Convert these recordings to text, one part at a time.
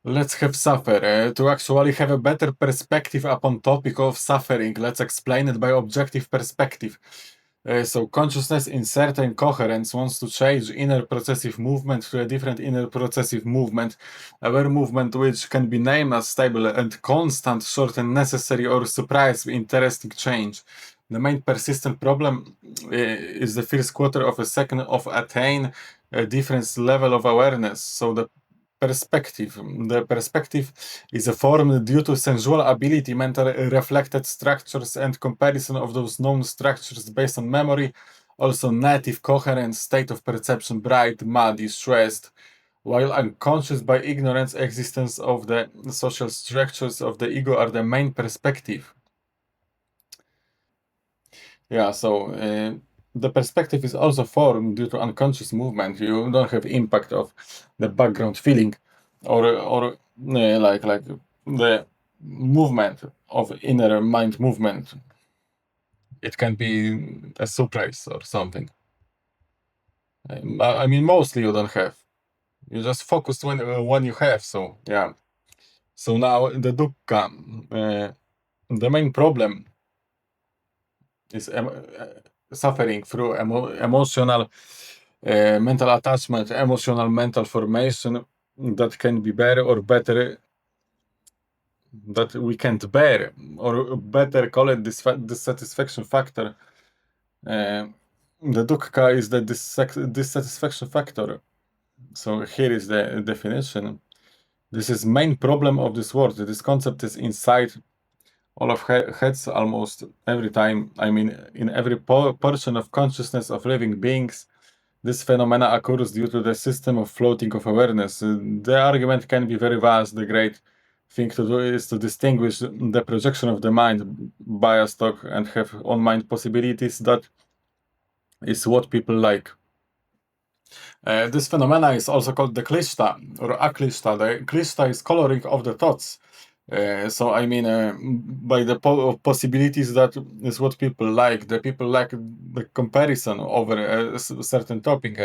Let's have suffer. To actually have a better perspective upon topic of suffering, let's explain it by objective perspective. So consciousness in certain coherence wants to change inner processive movement to a different inner processive movement, aware movement which can be named as stable and constant, short and necessary, or surprise interesting change. The main persistent problem is the first quarter of a second of attain a different level of awareness. So the perspective. The perspective is a form due to sensual ability, mental reflected structures, and comparison of those known structures based on memory. Also, native coherent state of perception, bright, muddy, stressed, while unconscious by ignorance, existence of the social structures of the ego are the main perspective. Yeah, so the perspective is also formed due to unconscious movement. You don't have impact of the background feeling, or like the movement of inner mind movement. It can be a surprise or something. I mean, mostly you don't have. You just focus when you have. So yeah. So now the dukkha, the main problem is suffering through emotional mental attachment, emotional mental formation that can be better or better that we can't bear, or better call it dissatisfaction factor. The dukkha is the dissatisfaction factor. So here is the definition. This is main problem of this world. This concept is inside all of heads almost every time. I mean, in every portion of consciousness of living beings, this phenomena occurs due to the system of floating of awareness. The argument can be very vast. The great thing to do is to distinguish the projection of the mind, bias talk, and have on mind possibilities. That is what people like. This phenomena is also called the klishta or aklishta. The klishta is coloring of the thoughts. So I mean, by the possibilities, that is what people like. The people like the comparison over a certain topic,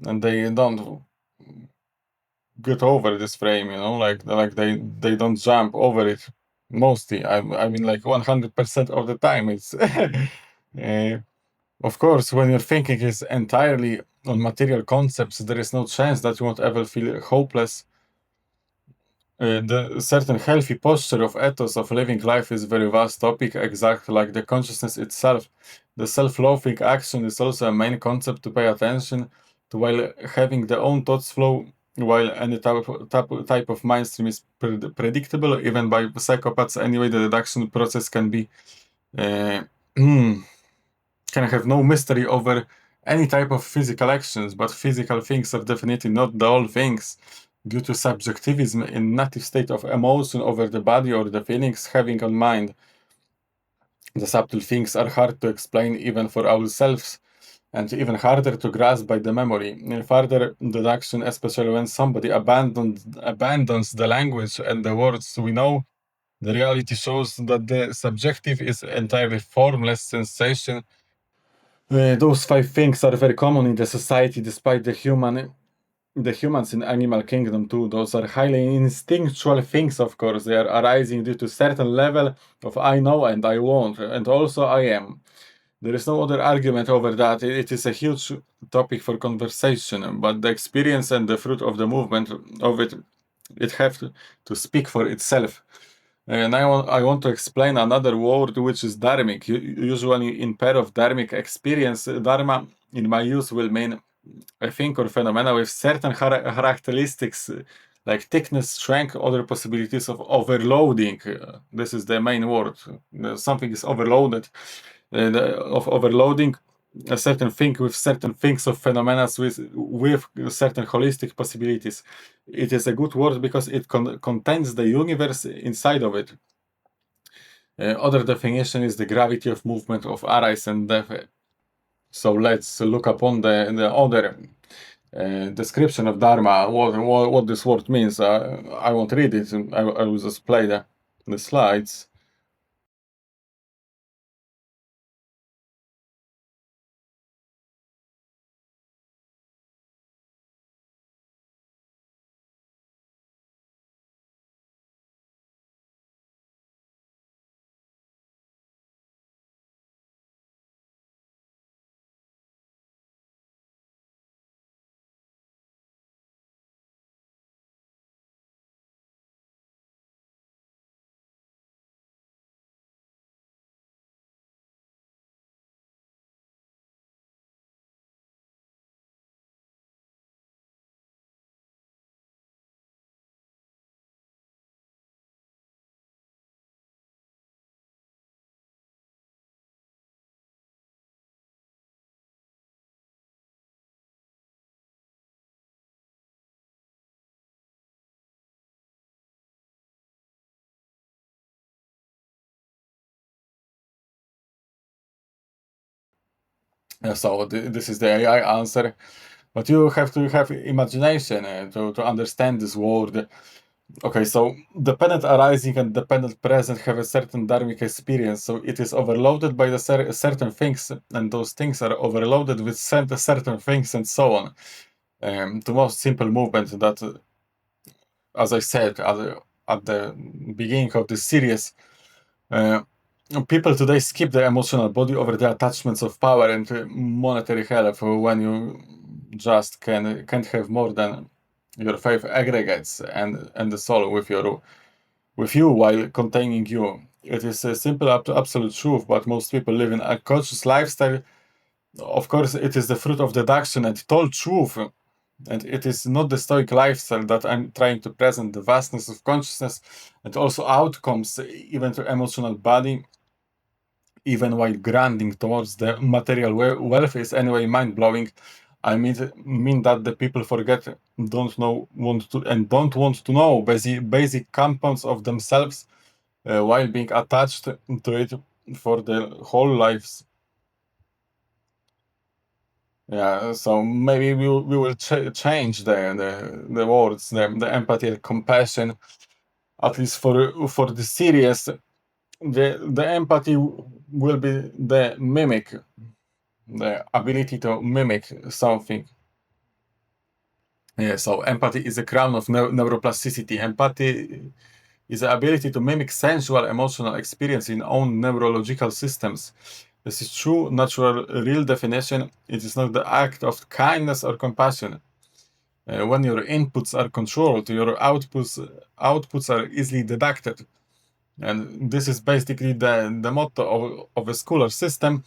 and they don't get over this frame. Like they don't jump over it. Mostly, I mean, like 100% of the time, it's. Of course, when your thinking is entirely on material concepts, there is no chance that you won't ever feel hopeless. The certain healthy posture of ethos of living life is very vast topic, exact like the consciousness itself. The self-loathing action is also a main concept to pay attention to, while having the own thoughts flow, while any type of mind stream is predictable, even by psychopaths anyway, the deduction process can be uh, can have no mystery over any type of physical actions, but physical things are definitely not the all things, due to subjectivism in native state of emotion over the body or the feelings having on mind. The subtle things are hard to explain even for ourselves, and even harder to grasp by the memory. In further deduction, especially when somebody abandons the language and the words we know, the reality shows that the subjective is entirely formless sensation. Those five things are very common in the society, despite the humans in animal kingdom too. Those are highly instinctual things, of course. They are arising due to certain level of I know and I want, and also I am. There is no other argument over that. It is a huge topic for conversation, but the experience and the fruit of the movement of it have to speak for itself. And I want to explain another word, which is dharmic. Usually, in pair of dharmic experience, dharma in my use will mean a thing or phenomena with certain characteristics, like thickness, strength, other possibilities of overloading. This is the main word. Something is overloaded, of overloading a certain thing with certain things of phenomena with certain holistic possibilities. It is a good word because it contains the universe inside of it. Other definition is the gravity of movement of arise and death. So let's look upon the other description of Dharma, what this word means. I won't read it. I will just play the slides. So this is the AI answer, but you have to have imagination to understand this world. Okay, so dependent arising and dependent present have a certain dharmic experience, so it is overloaded by the certain things, and those things are overloaded with certain things, and so on. The most simple movement that, as I said at the beginning of this series, uh, people today skip the emotional body over the attachments of power and monetary health when you just can't have more than your five aggregates and the soul with you while containing you. It is a simple absolute truth, but most people live in a conscious lifestyle. Of course, it is the fruit of deduction and told truth, and it is not the stoic lifestyle that I'm trying to present, the vastness of consciousness and also outcomes, even to emotional body, even while grinding towards the material wealth is anyway mind-blowing. I mean that the people forget, don't want to know basic compounds of themselves while being attached to it for their whole lives. Yeah, so maybe we will change the words, the empathy and compassion, at least for the series. The empathy will be the mimic, the ability to mimic something. Yeah, so empathy is the crown of neuroplasticity. Empathy is the ability to mimic sensual emotional experience in own neurological systems. This is true, natural, real definition. It is not the act of kindness or compassion. When your inputs are controlled, your outputs are easily deducted. And this is basically the motto of a scholar system.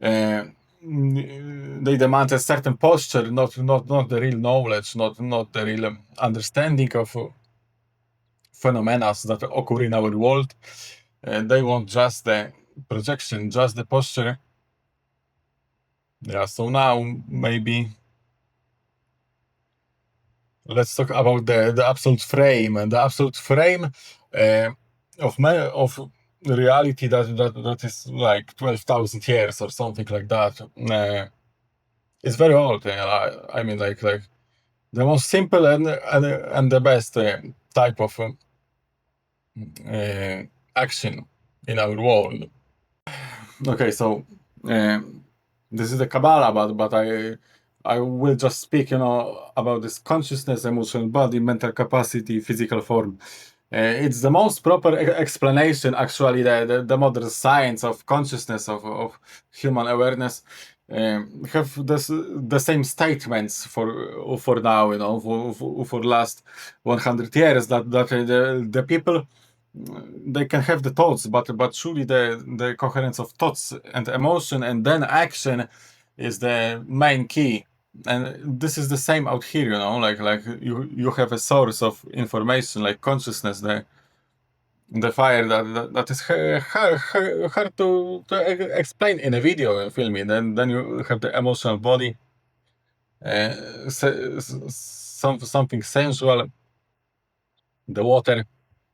Uh, they demand a certain posture, not the real knowledge, not the real understanding of phenomena that occur in our world. They want just the projection, just the posture. Yeah. So now maybe let's talk about the absolute frame, and the absolute frame of reality that is like 12,000 years or something like that. It's very old. I mean, like the most simple and the best type of action in our world. Okay, so this is the Kabbalah, but I will just speak, about this consciousness, emotional body, mental capacity, physical form. It's the most proper explanation, actually, the modern science of consciousness of human awareness. Have the same statements for now, for last 100 years that the people they can have the thoughts, but truly the coherence of thoughts and emotion and then action is the main key. And this is the same out here, like you have a source of information like consciousness, the fire that is hard to explain in a video film. Then you have the emotional body, something sensual, the water,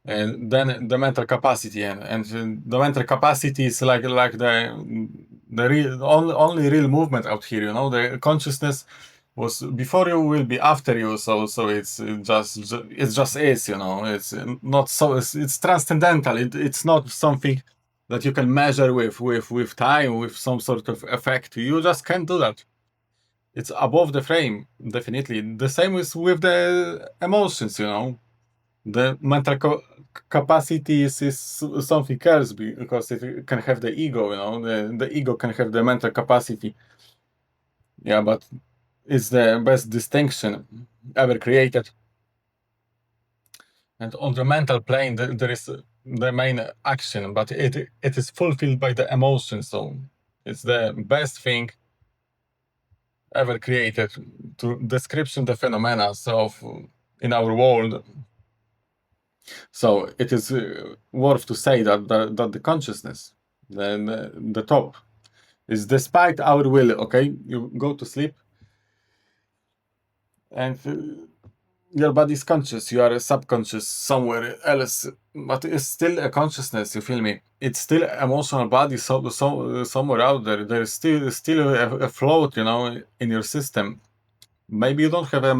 and then the mental capacity, and the mental capacity is like the real only real movement out here. The consciousness was before you, will be after you. So it's just is. It's not so. It's transcendental. It's not something that you can measure with time, with some sort of effect. You just can't do that. It's above the frame, definitely. The same is with the emotions. The mental capacity is something else, because it can have the ego. The ego can have the mental capacity. Yeah, but it's the best distinction ever created. And on the mental plane, there is the main action, but it is fulfilled by the emotion. So it's the best thing ever created to description the phenomena of in our world. So it is worth to say that the consciousness, the top, is despite our will. Okay, you go to sleep, and your body is conscious, you are a subconscious somewhere else, but it's still a consciousness, you feel me? It's still emotional body somewhere out there. There is still a float, in your system. Maybe you don't have a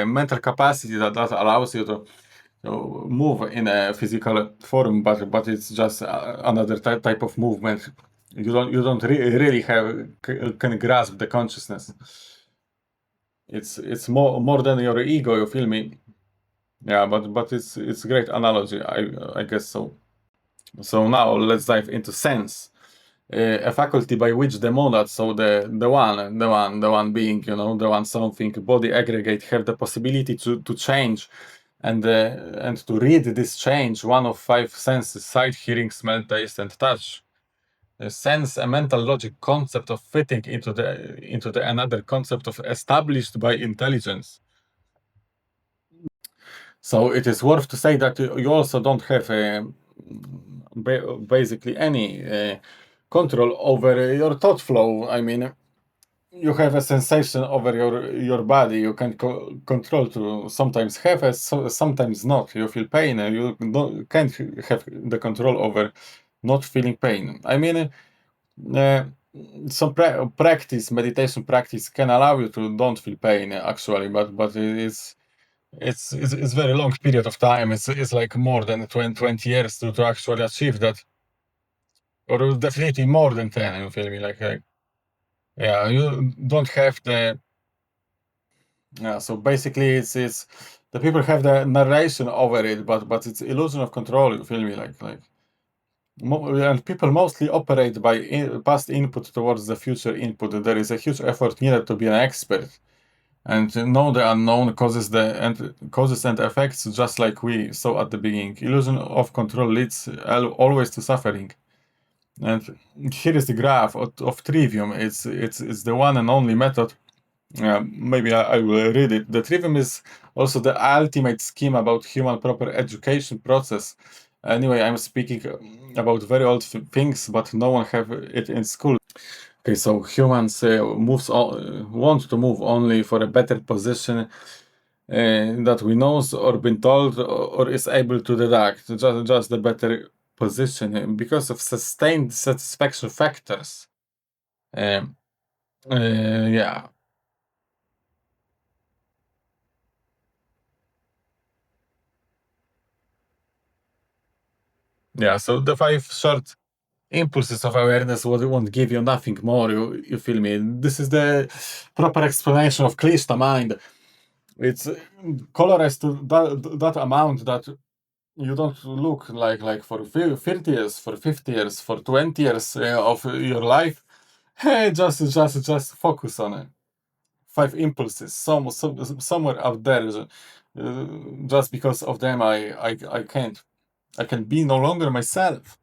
mental capacity that allows you to move in a physical form, but it's just another type of movement. You don't really can grasp the consciousness. It's more than your ego, you feel me? Yeah, but it's a great analogy, I guess so. So now let's dive into sense, a faculty by which the monad, so the one being, the one something body aggregate, have the possibility to change, and to read this change. One of five senses: sight, hearing, smell, taste, and touch. Sense, a mental logic concept of fitting into the another concept of established by intelligence. So it is worth to say that you also don't have basically any control over your thought flow. I mean, you have a sensation over your body. You can control to sometimes have a, sometimes not. You feel pain. Can't have the control over not feeling pain. I mean, uh, some meditation practice can allow you to don't feel pain actually, but it's very long period of time. It's like more than 20 years to actually achieve that, or definitely more than 10. You feel me? Like yeah, you don't have the yeah. So basically, it's the people have the narration over it, but it's illusion of control. You feel me? And people mostly operate by past input towards the future input. There is a huge effort needed to be an expert and to know the unknown causes and effects, just like we saw at the beginning. Illusion of control leads always to suffering. And here is the graph of trivium. It's the one and only method. Maybe I will read it. The trivium is also the ultimate scheme about human proper education process. Anyway, I'm speaking about very old things, but no one have it in school. Okay, so humans want to move only for a better position that we knows or been told or is able to deduct, just the better position because of sustained satisfaction factors. Um, yeah, yeah. So the five short impulses of awareness won't give you nothing more. You feel me? This is the proper explanation of Klishta mind. It's colorized to that amount that you don't look like for 30 years, for 50 years, for 20 years of your life. Hey, just focus on it. Five impulses, somewhere out there. Just because of them, I can't. I can be no longer myself.